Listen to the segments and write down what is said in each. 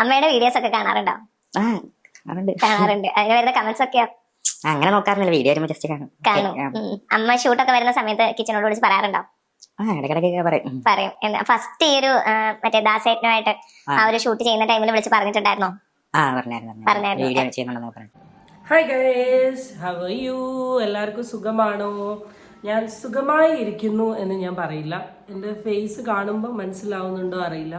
അമ്മയുടെ വീഡിയോസ് ഒക്കെ കാണാറുണ്ടോ? ആ കാണാറുണ്ട്. കാണാറുണ്ട്. അതിന് വരുന്ന കമന്റ്സ് ഒക്കെയോ? അങ്ങനെ നോക്കാറില്ല, വീഡിയോ വരുമ്പോ ജസ്റ്റ് കാണും. കാണും. അമ്മ ഷൂട്ടൊക്കെ വരുന്ന സമയത്ത് കിച്ചണോട് വിളിച്ച് പറയാറുണ്ടോ? ആ ഇടയ്ക്കിടയ്ക്ക് പറയും. പറയും. ഫസ്റ്റ് ഈ ഒരു മറ്റേ ദാസേട്ടനുമായിട്ട് ആ ഒരു ഷൂട്ട് ചെയ്യുന്ന ടൈമിൽ വിളിച്ച് പറഞ്ഞിട്ടുണ്ടായിരുന്നോ? ആ പറഞ്ഞായിരുന്നു. വീഡിയോ ചെയ്യുന്നുണ്ടെന്ന് പറഞ്ഞു. Hi guys, how are you? എല്ലാവർക്കും സുഖമാണോ? ഞാൻ സുഖമായി ഇരിക്കുന്നു എന്ന് ഞാൻ പറയില്ല. എൻ്റെ ഫേസ് കാണുമ്പോൾ മനസ്സിലാവുന്നുണ്ടോ അറിയില്ല.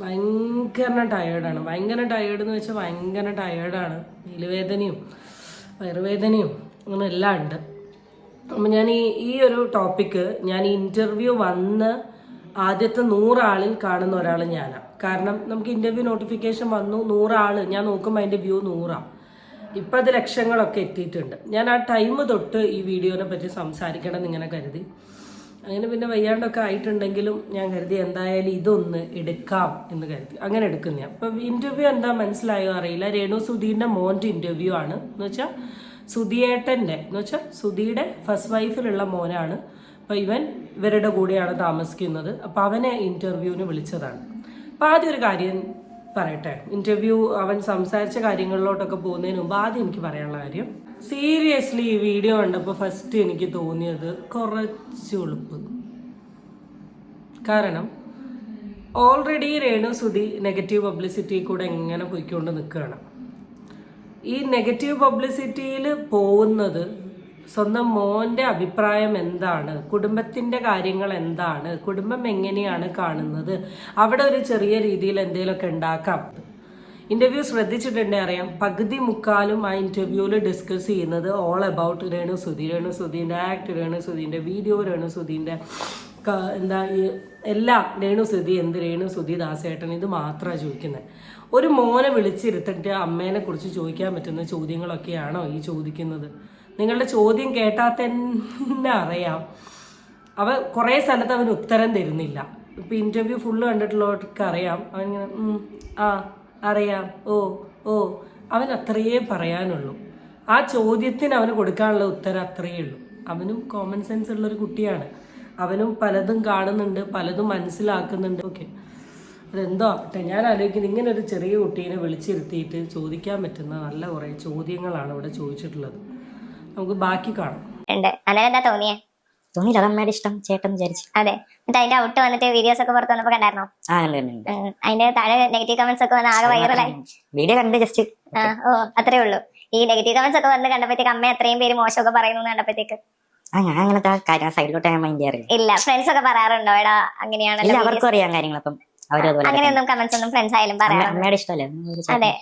ഭയങ്കര ടയേർഡാണ്. ഭയങ്കര ടയേർഡ് എന്ന് വെച്ചാൽ ഭയങ്കര ടയേർഡാണ്. മേലുവേദനയും വയറുവേദനയും അങ്ങനെ എല്ലാം ഉണ്ട്. അപ്പം ഞാൻ ഈ ഒരു ടോപ്പിക്ക് ഞാൻ ഇൻ്റർവ്യൂ വന്ന് ആദ്യത്തെ 100 ആളിൽ കാണുന്ന ഒരാൾ ഞാനാണ്. കാരണം നമുക്ക് ഇൻ്റർവ്യൂ നോട്ടിഫിക്കേഷൻ വന്നു, 100 ആൾ ഞാൻ നോക്കുമ്പോൾ അതിൻ്റെ വ്യൂ 100ആണ്. ഇപ്പം അത് ലക്ഷങ്ങളൊക്കെ എത്തിയിട്ടുണ്ട്. ഞാൻ ആ ടൈം തൊട്ട് ഈ വീഡിയോനെ പറ്റി സംസാരിക്കണം എന്നിങ്ങനെ കരുതി. അങ്ങനെ പിന്നെ വയ്യാണ്ടൊക്കെ ആയിട്ടുണ്ടെങ്കിലും ഞാൻ കരുതി എന്തായാലും ഇതൊന്ന് എടുക്കാം എന്ന് കരുതി. അങ്ങനെ എടുക്കുന്ന ഞാൻ. അപ്പം ഇൻ്റർവ്യൂ എന്താ മനസ്സിലായോ അറിയില്ല. രേണു സുധീൻ്റെ മോൻ്റെ ഇൻ്റർവ്യൂ ആണ്. എന്ന് വെച്ചാൽ സുധിയേട്ടൻ്റെ എന്ന് വെച്ചാൽ സുധിയുടെ ഫസ്റ്റ് വൈഫിലുള്ള മോനാണ്. അപ്പം ഇവരുടെ കൂടെയാണ് താമസിക്കുന്നത്. അപ്പം അവനെ ഇൻ്റർവ്യൂവിന് വിളിച്ചതാണ്. അപ്പം ആദ്യം ഒരു കാര്യം പറയട്ടെ. ഇൻ്റർവ്യൂ അവൻ സംസാരിച്ച കാര്യങ്ങളിലോട്ടൊക്കെ പോകുന്നതിന് മുമ്പ് ആദ്യം എനിക്ക് പറയാനുള്ള കാര്യം, സീരിയസ്ലി ഈ വീഡിയോ കണ്ടപ്പോൾ ഫസ്റ്റ് എനിക്ക് തോന്നിയത് കുറച്ച് ഉളുപ്പ്. കാരണം already Renu Sudhi negative publicity കൂടെ എങ്ങനെ പോയിക്കൊണ്ട് നിൽക്കുകയാണ്. ഈ നെഗറ്റീവ് പബ്ലിസിറ്റിയിൽ പോകുന്നത് സ്വന്തം മോൻ്റെ അഭിപ്രായം എന്താണ്, കുടുംബത്തിൻ്റെ കാര്യങ്ങൾ എന്താണ്, കുടുംബം എങ്ങനെയാണ് കാണുന്നത്, അവിടെ ഒരു ചെറിയ രീതിയിൽ എന്തെങ്കിലുമൊക്കെ ഉണ്ടാക്കാം. ഇൻ്റർവ്യൂ ശ്രദ്ധിച്ചിട്ടുണ്ടെങ്കിൽ അറിയാം, പകുതി മുക്കാലും ആ ഇൻ്റർവ്യൂവിൽ ഡിസ്കസ് ചെയ്യുന്നത് ഓൾ അബൌട്ട് രേണു സുധി, രേണു സുധീൻ്റെ ആക്ട്, രേണു സുധീൻ്റെ വീഡിയോ, രേണു സുധീൻ്റെ എന്താ എല്ലാം. രേണു സുധി എന്ത്, രേണു സുധി ദാസേട്ടൻ, ഇത് മാത്രമാണ് ചോദിക്കുന്നത്. ഒരു മോനെ വിളിച്ചിരുത്തിട്ട് അമ്മേനെ കുറിച്ച് ചോദിക്കാൻ പറ്റുന്ന ചോദ്യങ്ങളൊക്കെയാണോ ഈ ചോദിക്കുന്നത്? നിങ്ങളുടെ ചോദ്യം കേട്ടാൽ തന്നെ അറിയാം. കുറേ സ്ഥലത്ത് അവന് ഉത്തരം തരുന്നില്ല. ഇപ്പം ഇൻ്റർവ്യൂ ഫുള്ള് കണ്ടിട്ടുള്ളവർക്ക് അറിയാം. അവനിങ്ങനെ ആ അറിയാം, ഓ അവൻ അത്രയേ പറയാനുള്ളൂ. ആ ചോദ്യത്തിന് അവന് കൊടുക്കാനുള്ള ഉത്തരം അത്രയേ ഉള്ളൂ. അവനും കോമൺ സെൻസ് ഉള്ളൊരു കുട്ടിയാണ്. അവനും പലതും കാണുന്നുണ്ട്, പലതും മനസ്സിലാക്കുന്നുണ്ട്. ഓക്കെ, അതെന്തോ ആവട്ടെ. ഞാൻ ആലോചിക്കുന്നത് ഇങ്ങനെ ഒരു ചെറിയ കുട്ടീനെ വിളിച്ചിരുത്തിയിട്ട് ചോദിക്കാൻ പറ്റുന്ന നല്ല കുറേ ചോദ്യങ്ങളാണ് ഇവിടെ ചോദിച്ചിട്ടുള്ളത്. നമുക്ക് ബാക്കി കാണാം. എന്താ തോന്നിയേ? തോന്നിയില്ല, അതമ്മയുടെ ഇഷ്ടം ചേട്ടൻ വിചാരിച്ചു. അതെ. എന്നിട്ട് അതിന്റെ ഔട്ട് വന്നിട്ട് വീഡിയോസ് ഒക്കെ പുറത്ത് വന്നപ്പോ കണ്ടായിരുന്നോ? അതിന്റെ താഴെ നെഗറ്റീവ് കമന്റ്സ് ഒക്കെ വന്ന് ആകെ വൈറലായി. വീഡിയോ കണ്ട് ജസ്റ്റ് അത്രേ ഉള്ളൂ. ഈ നെഗറ്റീവ് കമന്റ്സ് ഒക്കെ വന്ന് കണ്ടപ്പോഴത്തേക്ക് അമ്മ അത്രയും പേര് മോശമൊക്കെ പറയുന്നു കണ്ടപ്പോഴത്തേക്ക് ഞാൻ അങ്ങനത്തെ കാര്യം സൈഡിലോട്ട് മൈൻഡ് ചെയ്യാറില്ല. ഇല്ല. ഫ്രണ്ട്സ് ഒക്കെ പറയാറുണ്ടോ എടാ അങ്ങനെയാണല്ലോ? അവർക്കും അറിയാം കാര്യങ്ങൾ. അപ്പം അങ്ങനെയൊന്നും കമന്റ്സ് ഒന്നും ഫ്രണ്ട്സ് ആയാലും പറയാറുണ്ട്. ഇഷ്ടമല്ലേ?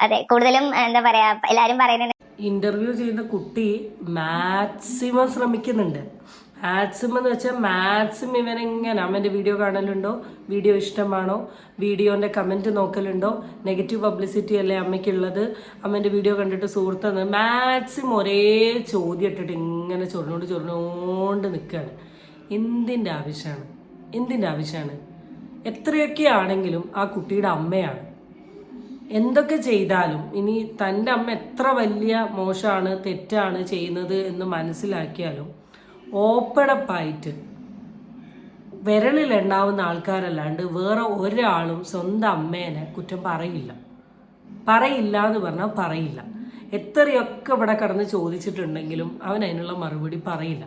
അതെ. കൂടുതലും എന്താ പറയാ, എല്ലാരും പറയുന്നത് ഇന്റർവ്യൂ ചെയ്യുന്ന കുട്ടി മാക്സിമം ശ്രമിക്കുന്നുണ്ട്. മാക്സിമം എന്ന് വെച്ചാൽ മാക്സിമം ഇവനെങ്ങനെ അമ്മേൻ്റെ വീഡിയോ കാണലുണ്ടോ, വീഡിയോ ഇഷ്ടമാണോ, വീഡിയോൻ്റെ കമൻറ്റ് നോക്കലുണ്ടോ, നെഗറ്റീവ് പബ്ലിസിറ്റി അല്ലേ അമ്മയ്ക്കുള്ളത്, അമ്മേൻ്റെ വീഡിയോ കണ്ടിട്ട് സുഹൃത്തെന്ന് മാക്സിമം ഒരേ ചോദ്യം ഇട്ടിട്ട് ഇങ്ങനെ ചൊറിഞ്ഞോണ്ട് നിൽക്കുകയാണ്. എന്തിൻ്റെ ആവശ്യമാണ്? എത്രയൊക്കെ ആണെങ്കിലും ആ കുട്ടിയുടെ അമ്മയാണ്. എന്തൊക്കെ ചെയ്താലും ഇനി തൻ്റെ അമ്മ എത്ര വലിയ മോശമാണ്, തെറ്റാണ് ചെയ്യുന്നത് എന്ന് മനസ്സിലാക്കിയാലും ഓപ്പണപ്പായിട്ട് വിരലിൽ എണ്ണാവുന്ന ആൾക്കാരല്ലാണ്ട് വേറെ ഒരാളും സ്വന്തം അമ്മേനെ കുറ്റം പറയില്ല എന്ന് പറഞ്ഞാൽ പറയില്ല. എത്രയൊക്കെ ഇവിടെ കടന്ന് ചോദിച്ചിട്ടുണ്ടെങ്കിലും അവൻ അതിനുള്ള മറുപടി പറയില്ല.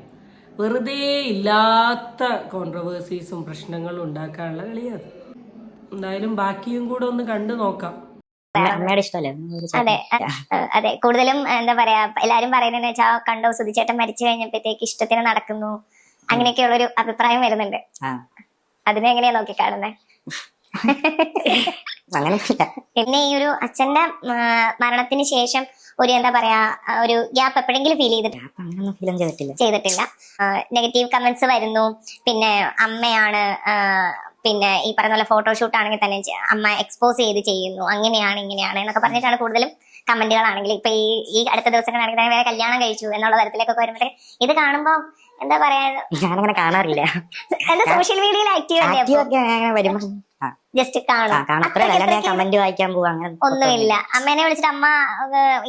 വെറുതെ ഇല്ലാത്ത കോൺട്രവേഴ്സീസും പ്രശ്നങ്ങളും ഉണ്ടാക്കാനുള്ള കളിയത്. എന്തായാലും ബാക്കിയും കൂടെ ഒന്ന് കണ്ടു നോക്കാം. അതെ. കൂടുതലും എന്താ പറയാ, എല്ലാരും പറയുന്നതെന്ന് വെച്ചാൽ കണ്ടോ സുധിച്ചേട്ടൻ മരിച്ചു കഴിഞ്ഞപ്പോഴത്തേക്ക് ഇഷ്ടത്തിന് നടക്കുന്നു, അങ്ങനെയൊക്കെയുള്ളൊരു അഭിപ്രായം വരുന്നുണ്ട്. അതിനെങ്ങനെയാ നോക്കി കാണുന്നേ? പിന്നെ ഈ ഒരു അച്ഛന്റെ മരണത്തിന് ശേഷം ഒരു എന്താ പറയാ, ഒരു ഗ്യാപ്പ് എപ്പോഴെങ്കിലും ഫീൽ ചെയ്തിട്ടില്ല. നെഗറ്റീവ് കമന്റ്സ് വരുന്നു, പിന്നെ അമ്മയാണ്, പിന്നെ ഈ പറയുന്ന പോലെ ഫോട്ടോഷൂട്ട് ആണെങ്കിൽ തന്നെ അമ്മ എക്സ്പോസ് ചെയ്ത് ചെയ്യുന്നു, അങ്ങനെയാണ് ഇങ്ങനെയാണ് എന്നൊക്കെ പറഞ്ഞിട്ടാണ് കൂടുതലും കമന്റുകളാണെങ്കിൽ. ഇപ്പൊ ഈ അടുത്ത ദിവസങ്ങളാണെങ്കിൽ തന്നെ വേറെ കല്യാണം കഴിച്ചു എന്നുള്ള തരത്തിലേക്കൊക്കെ വരുമ്പോഴേ ഇത് കാണുമ്പോ എന്താ പറയാ, ഞാനങ്ങനെ കാണാറില്ല. എന്താ സോഷ്യൽ മീഡിയയിൽ ആക്റ്റീവ് ജസ്റ്റ് കമന്റ് വായിക്കാൻ പോവാ, ഒന്നുമില്ല. അമ്മേനെ വിളിച്ചിട്ട് അമ്മ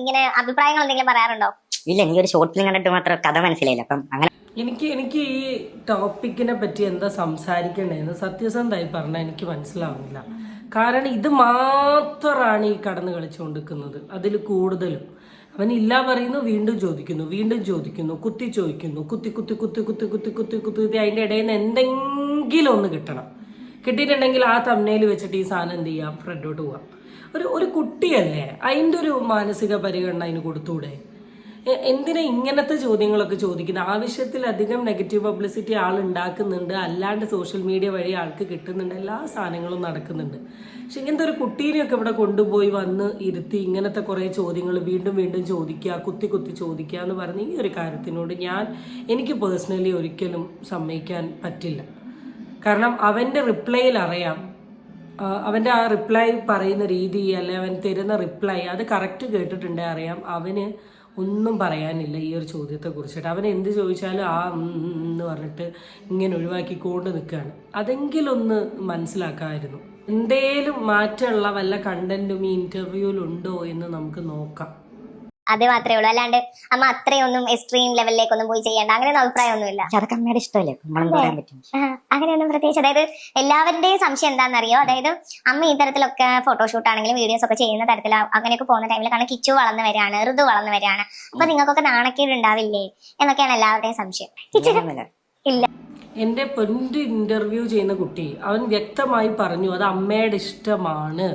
ഇങ്ങനെ അഭിപ്രായങ്ങൾ എന്തെങ്കിലും പറയാറുണ്ടോ? ഇല്ല, എനിക്കൊരു ഷോർട്ട് ഫിലിം കണ്ടിട്ട് മാത്രം കഥ മനസ്സിലായില്ല. അപ്പം അങ്ങനെ എനിക്ക് ഈ ടോപ്പിക്കിനെ പറ്റി എന്താ സംസാരിക്കണ്ടേന്ന് സത്യസന്ധമായി പറഞ്ഞാൽ എനിക്ക് മനസ്സിലാവുന്നില്ല. കാരണം ഇത് മാത്രമാണ് ഈ കടന്ന് കളിച്ചുകൊണ്ടിരിക്കുന്നത്. അതിൽ കൂടുതലും അവനില്ല പറയുന്നു, വീണ്ടും ചോദിക്കുന്നു, കുത്തി ചോദിക്കുന്നു, കുത്തി അതിൻ്റെ ഇടയിൽ നിന്ന് എന്തെങ്കിലും ഒന്ന് കിട്ടണം. കിട്ടിയിട്ടുണ്ടെങ്കിൽ ആ തമ്മനയിൽ വെച്ചിട്ട് ഈ സാധനം എന്ത് ചെയ്യാം, ഫ്രണ്ടോട്ട് പോവാം. ഒരു കുട്ടിയല്ലേ, അതിൻ്റെ ഒരു മാനസിക പരിഗണന അതിന് കൊടുത്തൂടെ? എന്തിനാ ഇങ്ങനത്തെ ചോദ്യങ്ങളൊക്കെ ചോദിക്കുന്നത്? ആവശ്യത്തിലധികം നെഗറ്റീവ് പബ്ലിസിറ്റി ആൾ ഉണ്ടാക്കുന്നുണ്ട്, അല്ലാണ്ട് സോഷ്യൽ മീഡിയ വഴി ആൾക്ക് കിട്ടുന്നുണ്ട്, എല്ലാ സാധനങ്ങളും നടക്കുന്നുണ്ട്. പക്ഷെ ഇങ്ങനത്തെ ഒരു കുട്ടീനെയൊക്കെ ഇവിടെ കൊണ്ടുപോയി വന്ന് ഇരുത്തി ഇങ്ങനത്തെ കുറേ ചോദ്യങ്ങൾ വീണ്ടും ചോദിക്കുക, കുത്തി ചോദിക്കുക എന്ന് പറഞ്ഞ് ഈ ഒരു കാര്യത്തിനോട് എനിക്ക് പേഴ്സണലി ഒരിക്കലും സമ്മതിക്കാൻ പറ്റില്ല. കാരണം അവൻ്റെ റിപ്ലൈയിൽ അറിയാം, അവൻ്റെ ആ റിപ്ലൈ പറയുന്ന രീതി, അല്ലെ അവൻ തരുന്ന റിപ്ലൈ അത് കറക്റ്റ് കേട്ടിട്ടുണ്ടേ അറിയാം അവന് ഒന്നും പറയാനില്ല ഈ ഒരു ചോദ്യത്തെ കുറിച്ചിട്ട്. അവൻ എന്ത് ചോദിച്ചാലും എന്ന് പറഞ്ഞിട്ട് ഇങ്ങനെ ഒഴിവാക്കിക്കൊണ്ട് നിൽക്കുകയാണ്. അതെങ്കിലും ഒന്ന് മനസ്സിലാക്കാമായിരുന്നു. എന്തേലും മാറ്റമുള്ള വല്ല കണ്ടന്റും ഈ ഇന്റർവ്യൂവിലുണ്ടോ എന്ന് നമുക്ക് നോക്കാം. അത് മാത്രമേ ഉള്ളൂ. അല്ലാണ്ട് അമ്മ അത്രയൊന്നും എക്സ്ട്രീം ലെവലിലേക്കൊന്നും പോയി ചെയ്യേണ്ട അങ്ങനെയൊന്നും അഭിപ്രായമൊന്നുമില്ല. അതൊക്കെ അമ്മയുടെ ഇഷ്ടമല്ലേ, പറയാൻ പറ്റും. അങ്ങനെയൊന്നും പ്രത്യേകിച്ച്, അതായത് എല്ലാവരുടെയും സംശയം എന്താണെന്നറിയോ, അതായത് അമ്മ ഈ തരത്തിലൊക്കെ ഫോട്ടോഷൂട്ട് ആണെങ്കിലും വീഡിയോസ് ഒക്കെ ചെയ്യുന്ന തരത്തിൽ അങ്ങനെയൊക്കെ പോകുന്ന ടൈമിൽ കാരണം കിച്ചു വളർന്നു വരികയാണ്, ഋതു വളർന്നു വരികയാണ്, അപ്പൊ നിങ്ങൾക്കൊക്കെ നാണക്കേട് ഉണ്ടാവില്ലേ എന്നൊക്കെയാണ് എല്ലാവരുടെയും സംശയം. ഇല്ല, എൻ്റെ പൊന്നു ഇന്റർവ്യൂ ചെയ്യുന്ന കുട്ടി അവൻ വ്യക്തമായി പറഞ്ഞു അത് അമ്മയുടെ ഇഷ്ടമാണ്,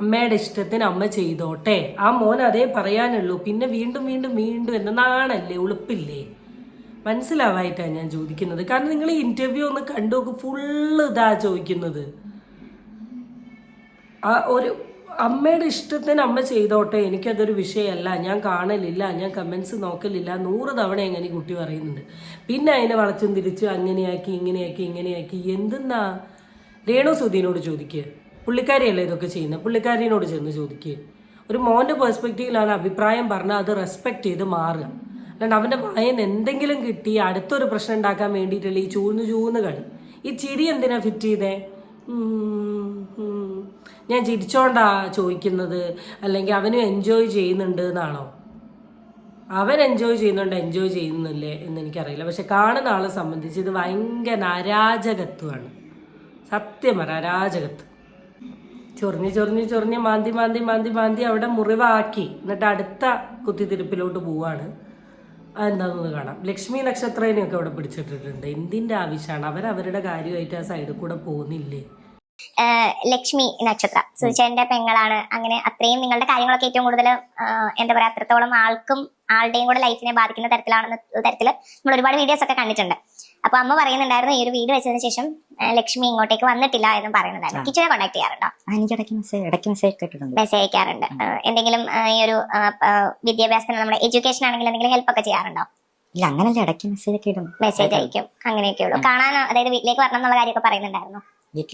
അമ്മയുടെ ഇഷ്ടത്തിന് അമ്മ ചെയ്തോട്ടെ. ആ മോൻ അതേ പറയാനുള്ളൂ. പിന്നെ വീണ്ടും എന്നാണല്ലേ, ഉളുപ്പില്ലേ? മനസ്സിലാവായിട്ടാണ് ഞാൻ ചോദിക്കുന്നത്. കാരണം നിങ്ങൾ ഈ ഇന്റർവ്യൂ ഒന്ന് കണ്ടു നോക്ക്, ഫുള്ള് ഇതാ ചോദിക്കുന്നത്. ആ ഒരു അമ്മയുടെ ഇഷ്ടത്തിന് അമ്മ ചെയ്തോട്ടെ, എനിക്കതൊരു വിഷയമല്ല, ഞാൻ കാണലില്ല, ഞാൻ കമൻസ് നോക്കലില്ല, 100 തവണ എങ്ങനെ കുട്ടി പറയുന്നുണ്ട്. പിന്നെ അതിനെ വളച്ചും തിരിച്ച് ഇങ്ങനെയാക്കി എന്തെന്നാ? രേണു സുധീനോട് ചോദിക്കുക, പുള്ളിക്കാരിയല്ലേ ഇതൊക്കെ ചെയ്യുന്നത്, പുള്ളിക്കാരിനോട് ചെന്ന് ചോദിക്കുക. ഒരു മോൻ്റെ പെർസ്പെക്റ്റീവിലാണ് അഭിപ്രായം പറഞ്ഞാൽ അത് റെസ്പെക്ട് ചെയ്ത് മാറുക. അല്ലാണ്ട് അവൻ്റെ വായന എന്തെങ്കിലും കിട്ടി അടുത്തൊരു പ്രശ്നം ഉണ്ടാക്കാൻ വേണ്ടിയിട്ടുള്ള ഈ ചൂന്ന് കളി. ഈ ചിരി എന്തിനാ ഫിറ്റ് ചെയ്തേ? ഞാൻ ചിരിച്ചോണ്ടാ ചോദിക്കുന്നത്, അല്ലെങ്കിൽ അവനും എൻജോയ് ചെയ്യുന്നുണ്ട് എന്നാണോ? അവൻ എൻജോയ് ചെയ്യുന്നില്ലേ എന്ന് എനിക്കറിയില്ല. പക്ഷെ കാണുന്ന ആളെ സംബന്ധിച്ച് ഇത് ഭയങ്കര അരാജകത്വമാണ്. സത്യം അരാജകത്വം. ചൊറിഞ്ഞ് മാന്തി അവിടെ മുറിവാക്കി എന്നിട്ട് അടുത്ത കുത്തിത്തിരിപ്പിലോട്ട് പോവാണ്. അതെന്താണെന്ന് കാണാം. ലക്ഷ്മി നക്ഷത്രേനെയൊക്കെ അവിടെ പിടിച്ചിട്ടിട്ടുണ്ട്. എന്തിന്റെ ആവശ്യമാണ്? അവരവരുടെ കാര്യമായിട്ട് ആ സൈഡിൽ കൂടെ പോകുന്നില്ലേ? ലക്ഷ്മി നക്ഷത്ര സുചേന്റെ പെങ്ങളാണ്. അങ്ങനെ അത്രയും നിങ്ങളുടെ കാര്യങ്ങളൊക്കെ ഏറ്റവും കൂടുതൽ എന്താ പറയാ, അത്രത്തോളം ആളുടെയും കൂടെ ലൈഫിനെ ബാധിക്കുന്ന തരത്തില് നമ്മൾ ഒരുപാട് വീഡിയോസ് ഒക്കെ കണ്ടിട്ടുണ്ട്. അപ്പൊ അമ്മ പറയുന്നുണ്ടായിരുന്നു ഈ ഒരു വീട് വെച്ചതിന് ശേഷം ലക്ഷ്മി ഇങ്ങോട്ടേക്ക് വന്നിട്ടില്ല എന്നും പറയുന്നുണ്ടായിരുന്നു. കിച്ചുനെ കോൺടാക്ട് ചെയ്യാറുണ്ടോ? മെസ്സേജ് അയക്കാറുണ്ട്. എന്തെങ്കിലും ഈ ഒരു വിദ്യാഭ്യാസത്തിന് നമ്മുടെ എഡ്യൂക്കേഷൻ ആണെങ്കിൽ എന്തെങ്കിലും ഹെൽപ്പ് ഒക്കെ ചെയ്യാറുണ്ടോ? ഇല്ല, അങ്ങനല്ല, ഇടയ്ക്ക് മെസ്സേജ് അയക്കും, അങ്ങനെയൊക്കെ ഉള്ളൂ. കാണാൻ, അതായത് വീട്ടിലേക്ക് വരണം എന്നുള്ള കാര്യമൊക്കെ പറയുന്നുണ്ടായിരുന്നു.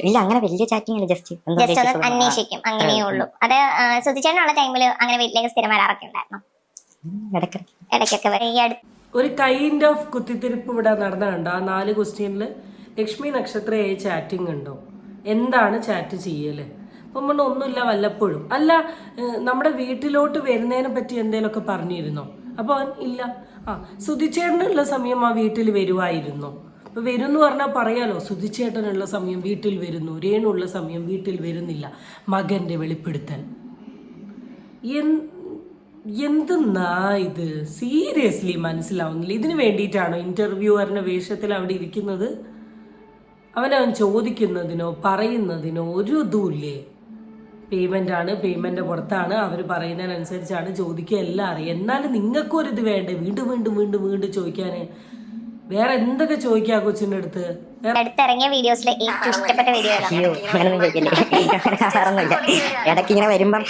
ഇല്ല, അങ്ങനെ വലിയ ചാറ്റിംഗ് ഇല്ല, ജസ്റ്റ് ഒന്ന് അന്വേഷിക്കും, അങ്ങനെയേ ഉള്ളൂ. അത് സുധിച്ചേനുള്ള ടൈമിൽ അങ്ങനെ വീട്ടിലേക്ക് സ്ഥിരം വരാറൊക്കെ ഉണ്ടായിരുന്നു. ഇടയ്ക്കൊക്കെ ഒരു കൈൻഡ് ഓഫ് കുത്തിത്തിരിപ്പ് ഇവിടെ നടന്ന കണ്ടോ? ആ 4 ക്വസ്റ്റ്യനിൽ ലക്ഷ്മി നക്ഷത്രയായി ചാറ്റിംഗ് ഉണ്ടോ? എന്താണ് ചാറ്റ് ചെയ്യല്? അപ്പം ഒന്നുമില്ല, വല്ലപ്പോഴും. അല്ല, നമ്മുടെ വീട്ടിലോട്ട് വരുന്നതിനെ പറ്റി എന്തെങ്കിലുമൊക്കെ പറഞ്ഞിരുന്നോ? അപ്പോൾ ഇല്ല. സുധിച്ചേട്ടനുള്ള സമയം ആ വീട്ടിൽ വരുമായിരുന്നോ? അപ്പോൾ വരും എന്ന് പറഞ്ഞാൽ പറയാലോ, സുധിച്ചേട്ടനുള്ള സമയം വീട്ടിൽ വരുന്നു, രേണുള്ള സമയം വീട്ടിൽ വരുന്നില്ല. മകൻ്റെ വെളിപ്പെടുത്തൽ എന്തെന്നാ ഇത്? സീരിയസ്ലി മനസ്സിലാവുന്നില്ല. ഇതിന് വേണ്ടിയിട്ടാണോ ഇന്റർവ്യൂവറിന്റെ വേഷത്തിൽ അവിടെ ഇരിക്കുന്നത്? അവനവൻ ചോദിക്കുന്നതിനോ പറയുന്നതിനോ ഒരു ഇതുമില്ലേ? പേയ്മെന്റ് പേയ്മെന്റ് പുറത്താണ്, അവർ പറയുന്നതിനനുസരിച്ചാണ് ചോദിക്കുക, എല്ലാം അറിയാം. എന്നാലും നിങ്ങൾക്കൊരിത് വേണ്ടേ വീണ്ടും ചോദിക്കാന്? വേറെ എന്തൊക്കെ ചോദിക്കാ കൊച്ചിന്റെ അടുത്ത്? അടുത്തിറങ്ങിയ വീഡിയോസിലെ ഏറ്റവും ഇഷ്ടപ്പെട്ട വീഡിയോ ഇടയ്ക്ക് ഇങ്ങനെ വരുമ്പം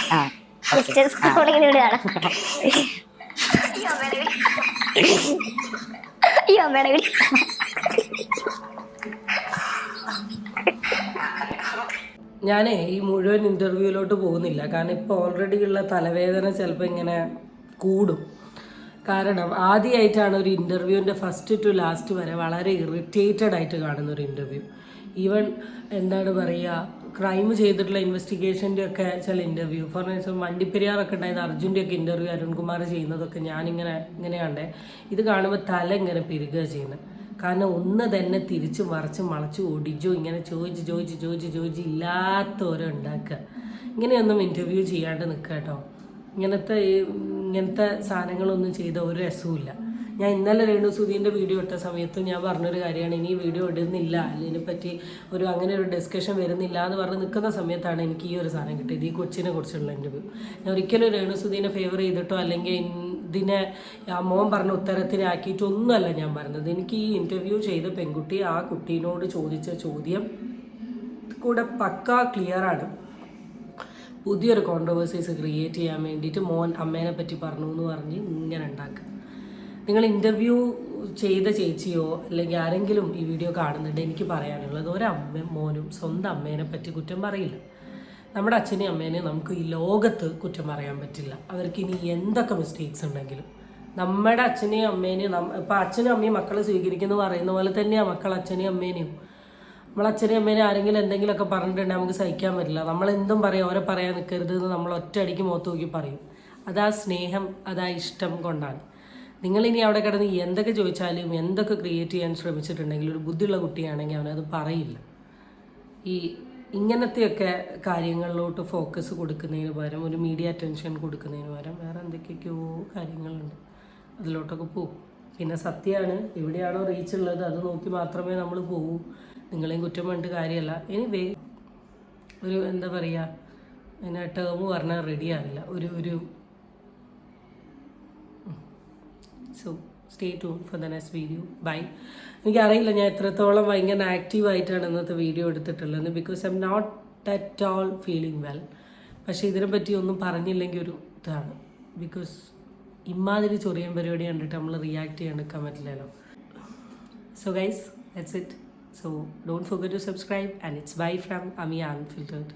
ഞാനേ ഈ മുഴുവൻ ഇന്റർവ്യൂവിലോട്ട് പോകുന്നില്ല. കാരണം ഇപ്പോൾ ഓൾറെഡി ഉള്ള തലവേദന ചിലപ്പോൾ ഇങ്ങനെ കൂടും. കാരണം ആദ്യമായിട്ടാണ് ഒരു ഇന്റർവ്യൂവിൻ്റെ ഫസ്റ്റ് ടു ലാസ്റ്റ് വരെ വളരെ ഇറിറ്റേറ്റഡ് ആയിട്ട് കാണുന്ന ഒരു ഇന്റർവ്യൂ. ഈവൻ എന്താണ് പറയുക, ക്രൈം ചെയ്തിട്ടുള്ള ഇൻവെസ്റ്റിഗേഷൻ്റെ ഒക്കെ ചില ഇന്റർവ്യൂ, ഫോർ എക്സാമ്പിൾ വണ്ടിപ്പെരിയാറൊക്കെ ഉണ്ടായത് അർജുൻ്റെ ഒക്കെ ഇന്റർവ്യൂ അരുൺകുമാർ ചെയ്യുന്നതൊക്കെ ഞാനിങ്ങനെ കണ്ടേ. ഇത് കാണുമ്പോൾ തല ഇങ്ങനെ പെരുകുക ചെയ്യുന്നത്. കാരണം ഒന്ന് തന്നെ തിരിച്ച് മറിച്ച് വളച്ച് ഓടിച്ചോ ഇങ്ങനെ ചോദിച്ച് ഇല്ലാത്തവരെ ഉണ്ടാക്കുക. ഇങ്ങനെയൊന്നും ഇൻ്റർവ്യൂ ചെയ്യാണ്ട് നിൽക്കുക കേട്ടോ. ഇങ്ങനത്തെ സാധനങ്ങളൊന്നും ചെയ്ത ഒരു രസവുമില്ല. ഞാൻ ഇന്നലെ രേണുസുധീൻ്റെ വീഡിയോ ഇട്ട സമയത്ത് ഞാൻ പറഞ്ഞൊരു കാര്യമാണ്, ഇനി ഈ വീഡിയോ ഇടുന്നില്ല, ഇതിനെപ്പറ്റി അങ്ങനെ ഒരു ഡിസ്കഷൻ വരുന്നില്ല എന്ന് പറഞ്ഞ് നിൽക്കുന്ന സമയത്താണ് എനിക്ക് ഈ ഒരു സാധനം കിട്ടിയത്, ഈ കൊച്ചിനെ കുറിച്ചുള്ള ഇൻ്റർവ്യൂ. ഞാൻ ഒരിക്കലും രേണുസുധീനെ ഫേവർ ചെയ്തിട്ടോ അല്ലെങ്കിൽ ഇതിനെ മോൻ പറഞ്ഞ ഉത്തരത്തിനാക്കിയിട്ടൊന്നുമല്ല ഞാൻ പറഞ്ഞത്. എനിക്ക് ഈ ഇൻ്റർവ്യൂ ചെയ്ത പെൺകുട്ടി ആ കുട്ടീനോട് ചോദിച്ച ചോദ്യം കൂടെ പക്കാ ക്ലിയറാണ്. പുതിയൊരു കോൺട്രവേഴ്സീസ് ക്രിയേറ്റ് ചെയ്യാൻ വേണ്ടിയിട്ട് മോൻ അമ്മേനെ പറ്റി പറഞ്ഞു എന്ന് പറഞ്ഞ് ഇങ്ങനെ ഉണ്ടാക്കുക. നിങ്ങൾ ഇൻ്റർവ്യൂ ചെയ്ത ചേച്ചിയോ അല്ലെങ്കിൽ ആരെങ്കിലും ഈ വീഡിയോ കാണുന്നുണ്ട്, എനിക്ക് പറയാനുള്ളത് ഒരമ്മയും മോനും സ്വന്തം അമ്മേനെ പറ്റി കുറ്റം പറയില്ല. നമ്മുടെ അച്ഛനെയും അമ്മേനെയും നമുക്ക് ഈ ലോകത്ത് കുറ്റം പറയാൻ പറ്റില്ല. അവർക്ക് ഇനി എന്തൊക്കെ മിസ്റ്റേക്സ് ഉണ്ടെങ്കിലും നമ്മുടെ അച്ഛനെയും അമ്മേനെയും ഇപ്പം അച്ഛനും അമ്മയും മക്കളെ സ്വീകരിക്കുന്നു പറയുന്ന പോലെ തന്നെയാണ് മക്കൾ അച്ഛനെയും അമ്മേനെയും. നമ്മളച്ഛനെയും അമ്മേനെ ആരെങ്കിലും എന്തെങ്കിലുമൊക്കെ പറഞ്ഞിട്ടുണ്ടെങ്കിൽ നമുക്ക് സഹിക്കാൻ പറ്റില്ല. നമ്മളെന്തും പറയാം, അവരെ പറയാൻ നിൽക്കരുത് എന്ന് നമ്മൾ ഒറ്റയടിക്ക് മുഖത്ത് നോക്കി പറയും. അതാ സ്നേഹം, അതാ ഇഷ്ടം കൊണ്ടാണ്. നിങ്ങളിനി അവിടെ കിടന്ന് എന്തൊക്കെ ചോദിച്ചാലും എന്തൊക്കെ ക്രിയേറ്റ് ചെയ്യാൻ ശ്രമിച്ചിട്ടുണ്ടെങ്കിൽ ഒരു ബുദ്ധിയുള്ള കുട്ടിയാണെങ്കിൽ അവനത് പറയില്ല. ഇങ്ങനത്തെയൊക്കെ കാര്യങ്ങളിലോട്ട് ഫോക്കസ് കൊടുക്കുന്നതിന് പകരം ഒരു മീഡിയ അറ്റൻഷൻ കൊടുക്കുന്നതിന് പകരം വേറെ എന്തൊക്കെയൊക്കെയോ കാര്യങ്ങളുണ്ട്, അതിലോട്ടൊക്കെ പോകും. പിന്നെ സത്യമാണ്, എവിടെയാണോ റീച്ച് ഉള്ളത് അത് നോക്കി മാത്രമേ നമ്മൾ പോകൂ. നിങ്ങളെയും കുറ്റം പറഞ്ഞിട്ട് കാര്യമല്ല. എനിവേ ഒരു എന്താ പറയുക, അതിനെ ടേം പറഞ്ഞാൽ റെഡി ആവില്ല. So stay tune for the next video. Bye. എനിക്കറിയില്ല ഞാൻ എത്രത്തോളം ഭയങ്കര ആക്റ്റീവായിട്ടാണ് ഇന്നത്തെ വീഡിയോ എടുത്തിട്ടുള്ളത്, because I'm not at all feeling well. പക്ഷേ ഇതിനെപ്പറ്റി ഒന്നും പറഞ്ഞില്ലെങ്കിൽ ഒരു ഇതാണ്, ബിക്കോസ് ഇമാതിരി ചൊറിയൻ പരിപാടി കണ്ടിട്ട് നമ്മൾ റിയാക്ട് ചെയ്യാൻ നിൽക്കാൻ പറ്റില്ലല്ലോ. So guys, that's it. So don't forget to subscribe, and it's bye from Ami Unfiltered.